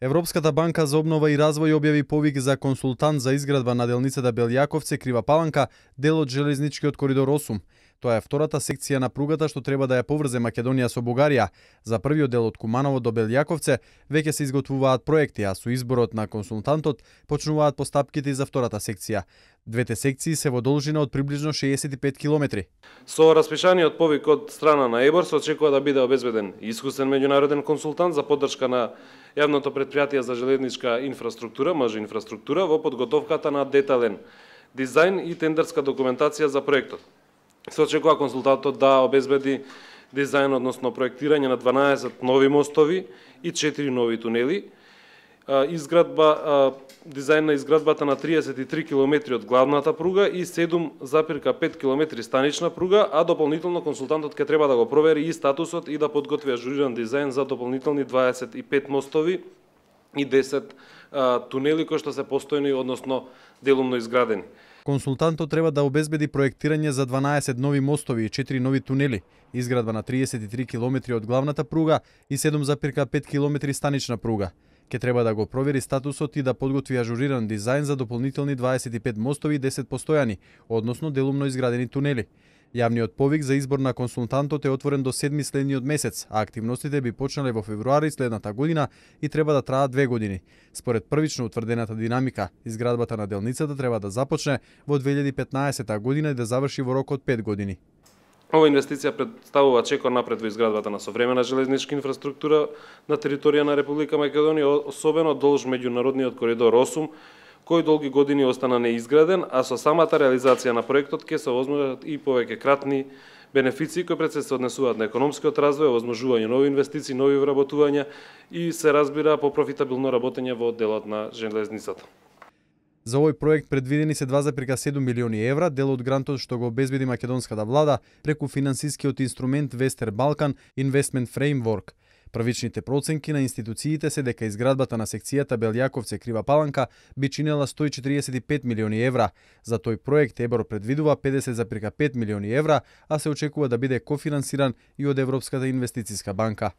Европската банка за обнова и развој објави повик за консултант за изградба на делницата Белјаковце Крива Паланка, дел од железничкиот коридор 8. Тоа е втората секција на пругата што треба да ја поврзе Македонија со Бугарија. За првиот дел од Куманово до Белјаковце веќе се изготвуваат проекти, а со изборот на консултантот почнуваат постапките и за втората секција. Двете секции се во должина од приближно 65 километри. Со распишаниот повик од страна на ЕБОР се очекува да биде обезбеден искусен меѓународен консултант за поддршка на јавното претпријатие за железничка инфраструктура, МЖ инфраструктура, во подготовката на детален дизајн и тендерска документација за проектот. Се очекува консултантот да обезбеди дизајн, односно проектирање на 12 нови мостови и 4 нови тунели, дизајн на изградбата на 33 км од главната пруга и 7,5 км станична пруга, а дополнително консултантот ќе треба да го провери и статусот и да подготви ажуриран дизајн за дополнителни 25 мостови и 10 тунели кои што се постојни, односно делумно изградени. Консултантот треба да обезбеди проектирање за 12 нови мостови и 4 нови тунели, изградба на 33 км од главната пруга и 7,5 км станична пруга. Ке треба да го провери статусот и да подготви ажуриран дизајн за дополнителни 25 мостови и 10 постојани, односно делумно изградени тунели. Јавниот повик за избор на консултантот е отворен до 7 следниот месец, а активностите би почнале во февруари следната година и треба да траат 2 години. Според првично утврдената динамика, изградбата на делницата треба да започне во 2015 година и да заврши во рок од 5 години. Ова инвестиција представува чекор напред во изградбата на современа железничка инфраструктура на територија на Република Македонија, особено долж меѓународниот коридор 8, кој долги години остана неизграден, а со самата реализација на проектот ќе се овозможат и повеќе кратни бенефиции кои пред се однесуваат на економскиот развој, овозможување нови инвестиции, нови вработувања и се разбира по профитабилно работење во делот на железницата. За овој проект предвидени се 2,7 милиони евра, дел од грантот што го обезбеди македонската влада преку финансискиот инструмент Вестер Балкан Investment Framework. Првичните проценки на институциите се дека изградбата на секцијата Белјаковце Крива Паланка би чинела 145 милиони евра. За тој проект ЕБОР предвидува 50,5 милиони евра, а се очекува да биде кофинансиран и од Европската инвестициска банка.